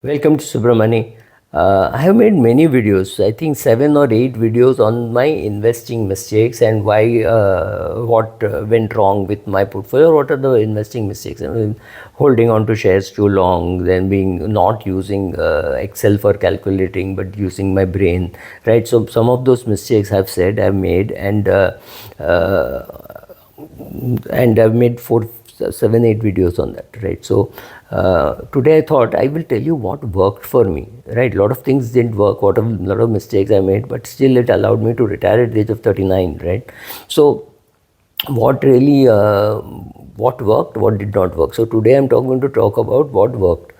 Welcome to Subramani. I have made many videos, I think 7 or 8 videos on my investing mistakes and why, what went wrong with my portfolio. What are the investing mistakes? I mean, holding on to shares too long, then being not using Excel for calculating, but using my brain, right? So some of those mistakes I've made, uh, and I've made 7, 8 videos on that, right? So today I thought I will tell you what worked for me, right? A lot of things didn't work, a lot of mistakes I made, but still it allowed me to retire at the age of 39, right? So what really, what worked, what did not work. So today I'm going to talk about what worked.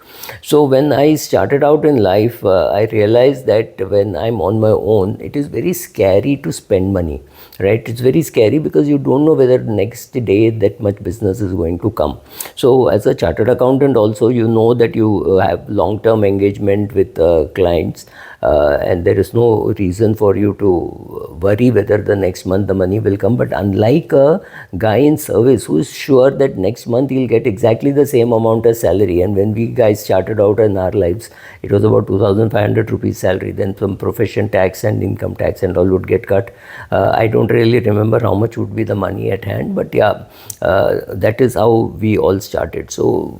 So when I started out in life, I realized that when I'm on my own, it is very scary to spend money, right? It's very scary because you don't know whether next day that much business is going to come. So as a chartered accountant also, you know that you have long-term engagement with clients, and there is no reason for you to worry whether the next month the money will come. But unlike a guy in service who is sure that next month he'll get exactly the same amount as salary, and when we guys started out in our lives, it was about 2,500 rupees salary, then some profession tax and income tax and all would get cut. I don't really remember how much would be the money at hand, but yeah, that is how we all started. So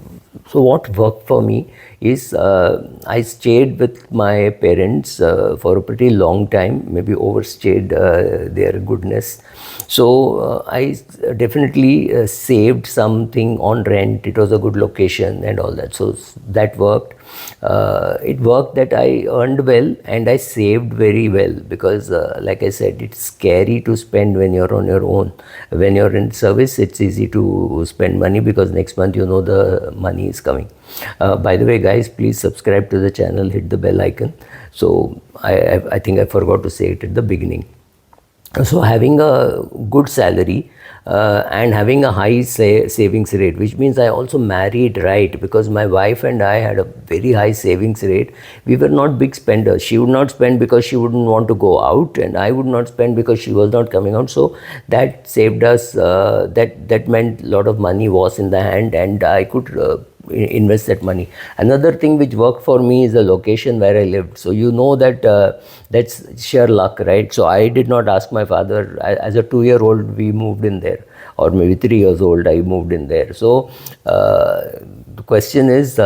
what worked for me is, I stayed with my parents for a pretty long time, maybe overstayed their goodness. So I definitely saved something on rent. It was a good location and all that. So that worked. It worked that I earned well and I saved very well because, like I said, it's scary to spend when you're on your own. When you're in service, it's easy to spend money because next month you know the money is coming. By the way, guys, please subscribe to the channel, hit the bell icon. So I think I forgot to say it at the beginning. So having a good salary and having a high savings rate, which means I also married right, because my wife and I had a very high savings rate. We were not big spenders. She would not spend because she wouldn't want to go out, and I would not spend because she was not coming out. So that saved us. That meant a lot of money was in the hand, and I could invest that money. Another thing which worked for me is the location where I lived. So you know that that's sheer luck, right? So I did not ask my father. As a 2-year-old, we moved in there, or maybe 3 years old, I moved in there. So the question is,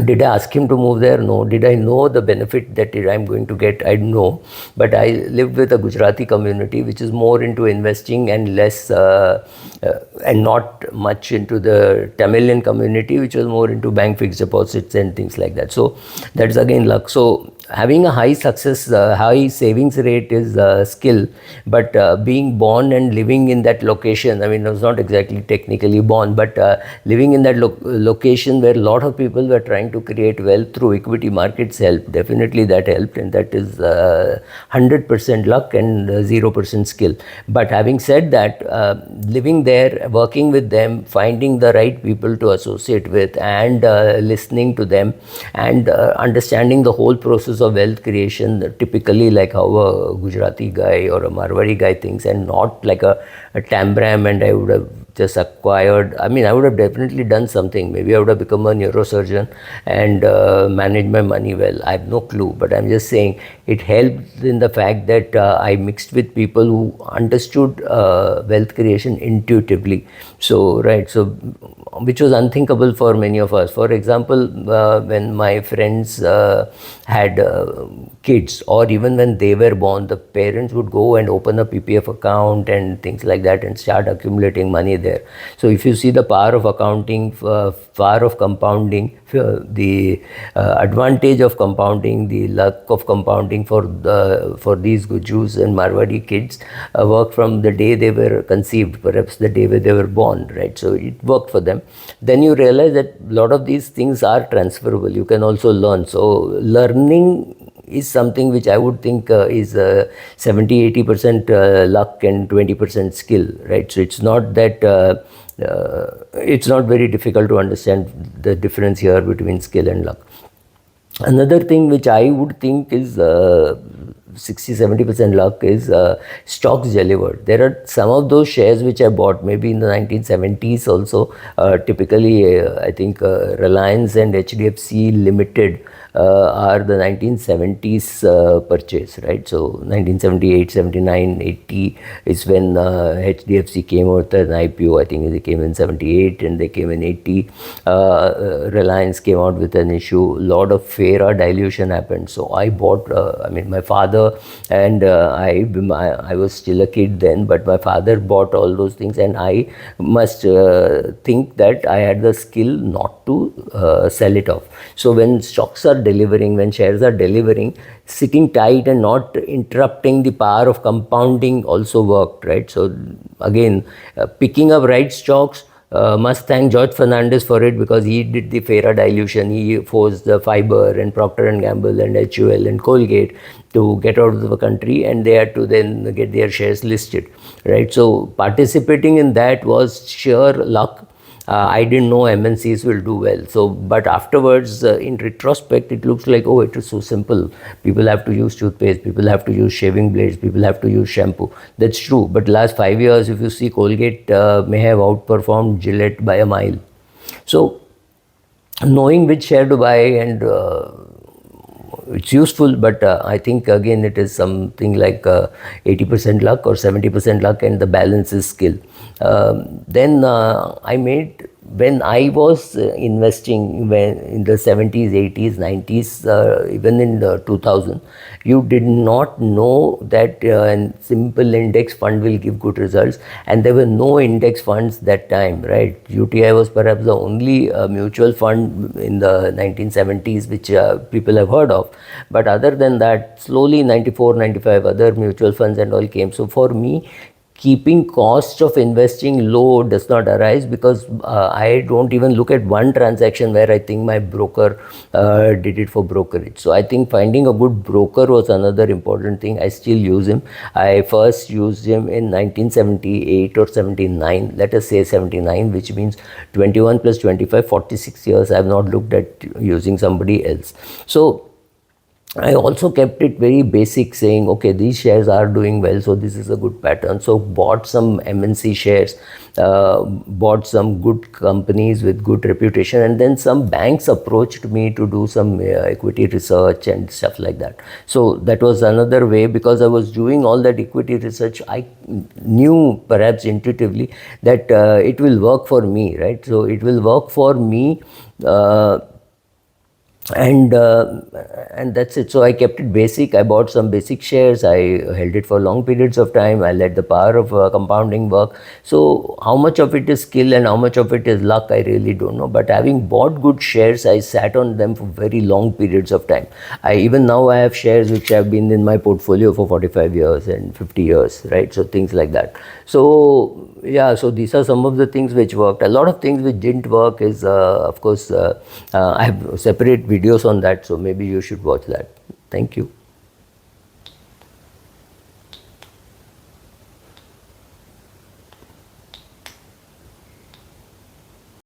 did I ask him to move there? No. Did I know the benefit that I'm going to get? I know. But I lived with a Gujarati community which is more into investing and less, and not much into the Tamilian community, which was more into bank fixed deposits and things like that. So that's again luck. So having a high success, high savings rate is a skill, but being born and living in that location, I mean, I was not exactly technically born, but living in that location where a lot of people were trying to create wealth through equity markets helped. Definitely that helped, and that is 100% luck and 0% skill. But having said that, living there, working with them, finding the right people to associate with, and listening to them, and understanding the whole process of wealth creation, typically like how a Gujarati guy or a Marwari guy thinks, and not like a Tambram, and I would have just acquired. I mean, I would have definitely done something. Maybe I would have become a neurosurgeon and managed my money well. I have no clue, but I'm just saying it helped in the fact that I mixed with people who understood wealth creation intuitively. So, right, so which was unthinkable for many of us. For example, when my friends had kids, or even when they were born, the parents would go and open a PPF account and things like that and start accumulating money there. So if you see the power of accounting, power of compounding, the advantage of compounding, the luck of compounding for these Jews and Marwari kids, work from the day they were conceived, perhaps the day where they were born, right? So it worked for them. Then you realize that a lot of these things are transferable. You can also learn. So learning is something which I would think is 70-80% luck and 20% skill, right? So it's not that it's not very difficult to understand the difference here between skill and luck. Another thing which I would think is 60-70% luck is stocks delivered. There are some of those shares which I bought maybe in the 1970s also. Typically, I think Reliance and HDFC Limited are the 1970s purchase, right? So 1978, 79, 80 is when HDFC came out with an IPO. I think they came in 78 and they came in 80. Reliance came out with an issue. Lot of FARA dilution happened. So I bought, my father and I was still a kid then, but my father bought all those things, and I must think that I had the skill not to sell it off. So when stocks are delivering, when shares are delivering, sitting tight and not interrupting the power of compounding also worked, right? So again, picking up right stocks, must thank George Fernandez for it, because he did the FARA dilution. He forced the Fiber and Procter and Gamble and HUL and Colgate to get out of the country, and they had to then get their shares listed, right? So participating in that was sheer luck. I didn't know MNCs will do well. So, but afterwards, in retrospect, it looks like, oh, it is so simple. People have to use toothpaste, people have to use shaving blades, people have to use shampoo. That's true. But last 5 years, if you see, Colgate may have outperformed Gillette by a mile. So, knowing which share to buy, and it's useful, but I think again it is something like 80% luck or 70% luck, and the balance is skill. Then I made, when I was investing when in the 70s, 80s, 90s, even in the 2000, you did not know that a simple index fund will give good results, and there were no index funds that time, right? UTI was perhaps the only mutual fund in the 1970s which people have heard of, but other than that, slowly 94, 95 other mutual funds and all came. So for me, keeping cost of investing low does not arise, because I don't even look at one transaction where I think my broker did it for brokerage. So I think finding a good broker was another important thing. I still use him. I first used him in 1978 or 79, let us say 79, which means 21 plus 25, 46 years I have not looked at using somebody else. So I also kept it very basic, saying, okay, these shares are doing well, so this is a good pattern. So bought some MNC shares, bought some good companies with good reputation, and then some banks approached me to do some equity research and stuff like that. So that was another way, because I was doing all that equity research. I knew perhaps intuitively that it will work for me, right? So it will work for me. And that's it. So I kept it basic. I bought some basic shares. I held it for long periods of time. I let the power of compounding work. So how much of it is skill and how much of it is luck, I really don't know. But having bought good shares, I sat on them for very long periods of time. Even now I have shares which have been in my portfolio for 45 years and 50 years, right? So things like that. So yeah, so these are some of the things which worked. A lot of things which didn't work is, of course, I have separate videos on that, so maybe you should watch that. Thank you.